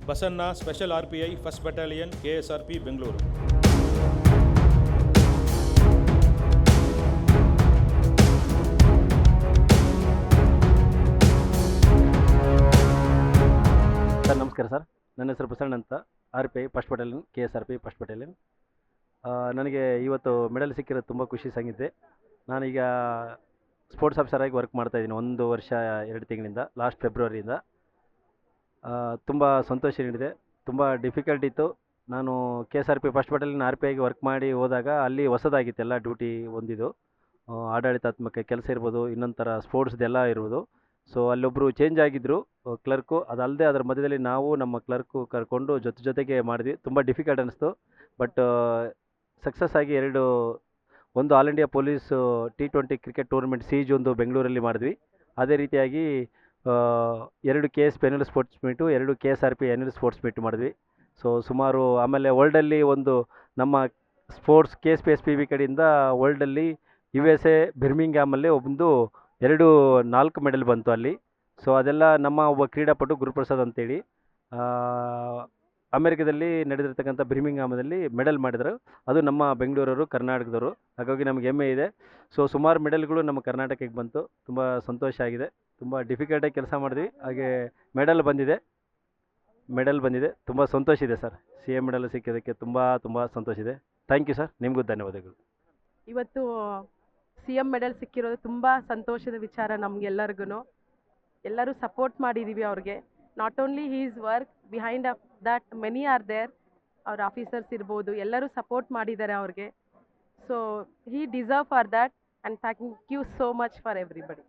Basanna, special RPI, first battalion, KSRP, Bengaluru. Sir ನಮಸ್ಕಾರ sir. ನನ್ನ ಹೆಸರು ಬಸಣ್ಣ ಅಂತ, RPI first battalion, KSRP first battalion. ನನಗೆ ಇವತ್ತು ಮೆಡಲ್ ಸಿಕ್ಕಿರೋದು ತುಂಬ ಖುಷಿ ಸಂಗತಿ. ನಾನೀಗ ಸ್ಪೋರ್ಟ್ಸ್ ಆಫೀಸರಾಗಿ ವರ್ಕ್ ಮಾಡ್ತಾಯಿದ್ದೀನಿ 1 ವರ್ಷ 2 ತಿಂಗಳಿಂದ, ಲಾಸ್ಟ್ ಫೆಬ್ರವರಿಯಿಂದ. ತುಂಬ ಸಂತೋಷ ನೀಡಿದೆ. ತುಂಬ ಡಿಫಿಕಲ್ಟ್ ಇತ್ತು. ನಾನು KSRP ಫಸ್ಟ್ ಬಟಾಲಿಯನ್ RPIಗೆ ವರ್ಕ್ ಮಾಡಿ ಹೋದಾಗ ಅಲ್ಲಿ ಹೊಸದಾಗಿತ್ತೆಲ್ಲ ಡ್ಯೂಟಿ ಹೊಂದಿದ್ದು. ಆಡಳಿತಾತ್ಮಕ ಕೆಲಸ ಇರ್ಬೋದು, ಇನ್ನೊಂದು ಥರ ಸ್ಪೋರ್ಟ್ಸ್ದೆಲ್ಲ ಇರ್ಬೋದು. ಸೊ ಅಲ್ಲೊಬ್ಬರು ಚೇಂಜ್ ಆಗಿದ್ದರು ಕ್ಲರ್ಕು. ಅದಲ್ಲದೆ ಅದರ ಮಧ್ಯದಲ್ಲಿ ನಾವು ನಮ್ಮ ಕ್ಲರ್ಕು ಕರ್ಕೊಂಡು ಜೊತೆಗೆ ಮಾಡಿದ್ವಿ. ತುಂಬ ಡಿಫಿಕಲ್ಟ್ ಅನ್ನಿಸ್ತು. ಬಟ್ ಸಕ್ಸಸ್ ಆಗಿ ಒಂದು all India police T20 cricket tournament ಸೀಜ್ ಒಂದು ಬೆಂಗಳೂರಲ್ಲಿ ಮಾಡಿದ್ವಿ. ಅದೇ ರೀತಿಯಾಗಿ 2 KSP annual sports meet, 2 KSRP annual sports meet ಮಾಡಿದ್ವಿ. ಸೊ ಸುಮಾರು ಆಮೇಲೆ ವರ್ಲ್ಡಲ್ಲಿ ಒಂದು ನಮ್ಮ ಸ್ಪೋರ್ಟ್ಸ್ KSPSPB ಕಡೆಯಿಂದ ವರ್ಲ್ಡಲ್ಲಿ USA ಬಿರ್ಮಿಂಗ್ಹ್ಯಾಮಲ್ಲಿ ಒಂದು 4 ಮೆಡಲ್ ಬಂತು ಅಲ್ಲಿ. ಸೊ ಅದೆಲ್ಲ ನಮ್ಮ ಒಬ್ಬ ಕ್ರೀಡಾಪಟು ಗುರುಪ್ರಸಾದ್ ಅಂತೇಳಿ ಅಮೆರಿಕದಲ್ಲಿ ನಡೆದಿರ್ತಕ್ಕಂಥ ಬಿರ್ಮಿಂಗ್ಹ್ಯಾಮದಲ್ಲಿ ಮೆಡಲ್ ಮಾಡಿದರು. ಅದು ನಮ್ಮ ಬೆಂಗಳೂರವರು, ಕರ್ನಾಟಕದವರು. ಹಾಗಾಗಿ ನಮಗೆ ಹೆಮ್ಮೆ ಇದೆ. ಸೊ ಸುಮಾರು ಮೆಡಲ್ಗಳು ನಮ್ಮ ಕರ್ನಾಟಕಕ್ಕೆ ಬಂತು. ತುಂಬ ಸಂತೋಷ ಆಗಿದೆ. ತುಂಬ ಡಿಫಿಕಲ್ಟಾಗಿ ಕೆಲಸ ಮಾಡಿದ್ವಿ. ಹಾಗೆ ಮೆಡಲ್ ಬಂದಿದೆ. ತುಂಬ ಸಂತೋಷ ಇದೆ ಸರ್. CM ಮೆಡಲ್ ಸಿಕ್ಕಿದ್ದಕ್ಕೆ ತುಂಬ ಸಂತೋಷ ಇದೆ. Thank you sir. ನಿಮಗೂ ಧನ್ಯವಾದಗಳು. ಇವತ್ತು CM ಮೆಡಲ್ ಸಿಕ್ಕಿರೋದು ತುಂಬ ಸಂತೋಷದ ವಿಚಾರ ನಮಗೆಲ್ಲರಿಗೂ. ಎಲ್ಲರೂ ಸಪೋರ್ಟ್ ಮಾಡಿದ್ದೀವಿ ಅವ್ರಿಗೆ. Not only his work, behind that many are there. ಅವ್ರ ಆಫೀಸರ್ಸ್ ಇರ್ಬೋದು, ಎಲ್ಲರೂ ಸಪೋರ್ಟ್ ಮಾಡಿದ್ದಾರೆ ಅವ್ರಿಗೆ. So he deserve for that and thank you so much for everybody.